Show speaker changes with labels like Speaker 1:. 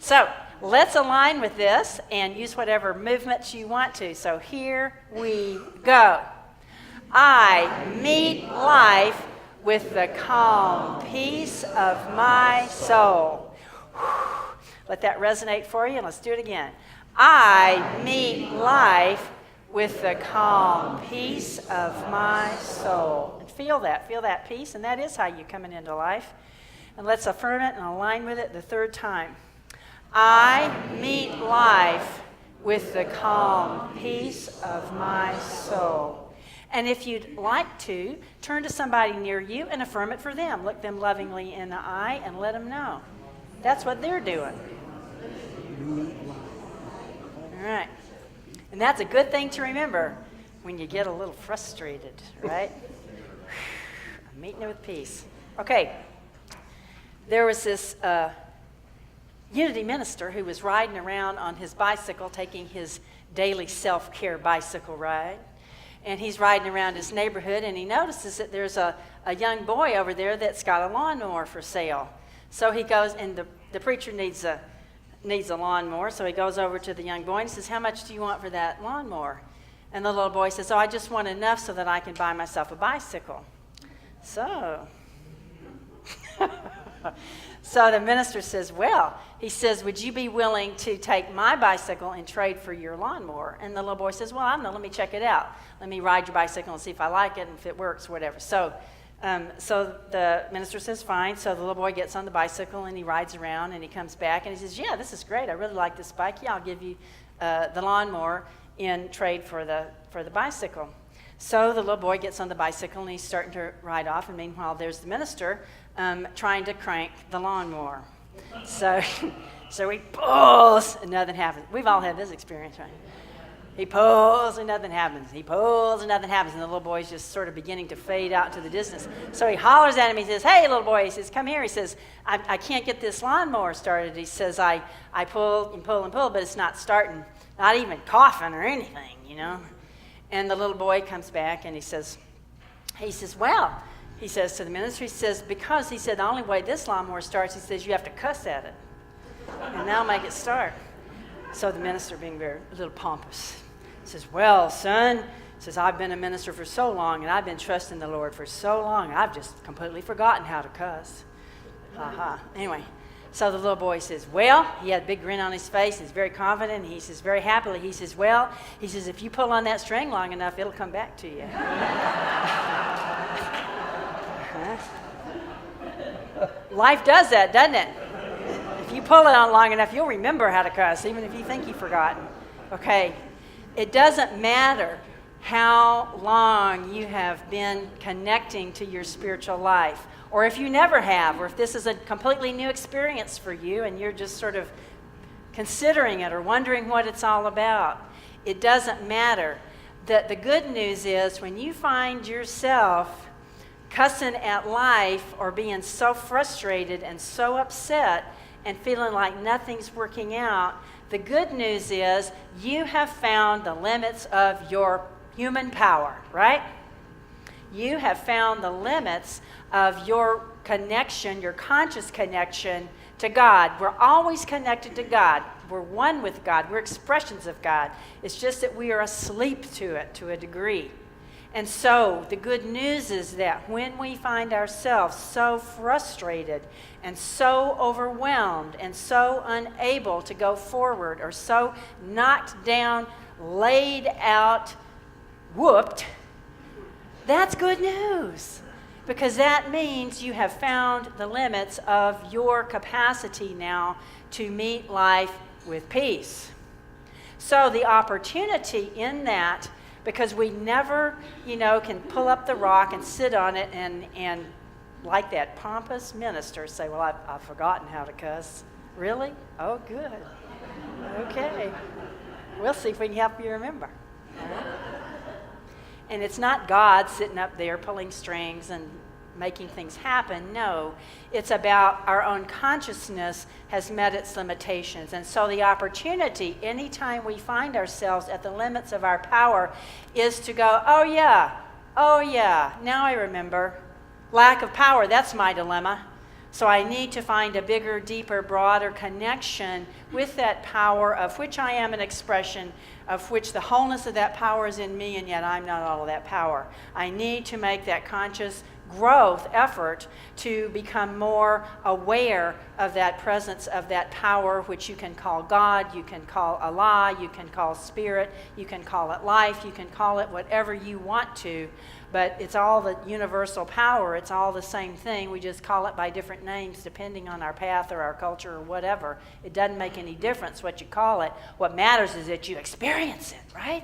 Speaker 1: So let's align with this and use whatever movements you want to. So here we go. I meet life with the calm peace of my soul. Let that resonate for you, and let's do it again. I meet life with the calm peace of my soul. And feel that peace, and that is how you're coming into life. And let's affirm it and align with it the third time. I meet life with the calm peace of my soul. And if you'd like to, turn to somebody near you and affirm it for them. Look them lovingly in the eye and let them know. That's what they're doing. All right. And that's a good thing to remember when you get a little frustrated, right? I'm meeting it with peace. Okay. There was this Unity minister who was riding around on his bicycle, taking his daily self-care bicycle ride. And he's riding around his neighborhood, and he notices that there's a young boy over there that's got a lawnmower for sale. So he goes, and the preacher needs a lawnmower, so he goes over to the young boy and says, how much do you want for that lawnmower? And the little boy says, I just want enough so that I can buy myself a bicycle. So the minister says, he says, would you be willing to take my bicycle and trade for your lawnmower? And the little boy says, well, I don't know, let me check it out. Let me ride your bicycle and see if I like it and if it works, whatever. So the minister says, fine. So the little boy gets on the bicycle and he rides around and he comes back and he says, yeah, this is great. I really like this bike. Yeah, I'll give you the lawnmower in trade for the bicycle. So the little boy gets on the bicycle and he's starting to ride off. And meanwhile, there's the minister trying to crank the lawnmower. So he pulls and nothing happens. We've all had this experience, right? He pulls and nothing happens. He pulls and nothing happens. And the little boy's just sort of beginning to fade out to the distance. So he hollers at him. He says, hey, little boy. He says, come here. He says, I can't get this lawnmower started. He says, I pull and pull and pull, but it's not starting. Not even coughing or anything, you know. And the little boy comes back and he says, well, he says to the minister, he says, because he said the only way this lawnmower starts, he says, you have to cuss at it. And that'll make it start. So the minister, being a little pompous, says, well, son, says, I've been a minister for so long, and I've been trusting the Lord for so long, I've just completely forgotten how to cuss. Anyway, so the little boy says, well, he had a big grin on his face. He's very confident. He says, very happily, he says, well, he says, if you pull on that string long enough, it'll come back to you. Life does that, doesn't it? If you pull it on long enough, you'll remember how to cuss, even if you think you've forgotten. Okay. It doesn't matter how long you have been connecting to your spiritual life, or if you never have, or if this is a completely new experience for you and you're just sort of considering it or wondering what it's all about. It doesn't matter. The good news is when you find yourself cussing at life or being so frustrated and so upset and feeling like nothing's working out, the good news is you have found the limits of your human power, right? You have found the limits of your connection, your conscious connection to God. We're always connected to God. We're one with God. We're expressions of God. It's just that we are asleep to it to a degree. And so the good news is that when we find ourselves so frustrated and so overwhelmed and so unable to go forward or so knocked down, laid out, whooped, that's good news. Because that means you have found the limits of your capacity now to meet life with peace. So the opportunity in that, because we never, can pull up the rock and sit on it and like that pompous minister say, well, I've forgotten how to cuss. Really? Oh, good. Okay. We'll see if we can help you remember. And it's not God sitting up there pulling strings and making things happen. No, it's about our own consciousness has met its limitations. And so the opportunity, anytime we find ourselves at the limits of our power, is to go, oh yeah, now I remember. Lack of power, that's my dilemma. So I need to find a bigger, deeper, broader connection with that power of which I am an expression, of which the wholeness of that power is in me, and yet I'm not all of that power. I need to make that conscious growth effort to become more aware of that presence of that power, which you can call God, you can call Allah, you can call spirit, you can call it life, you can call it whatever you want to, but it's all the universal power. It's all the same thing. We just call it by different names depending on our path or our culture or whatever. It doesn't make any difference what you call it. What matters is that you experience it, right?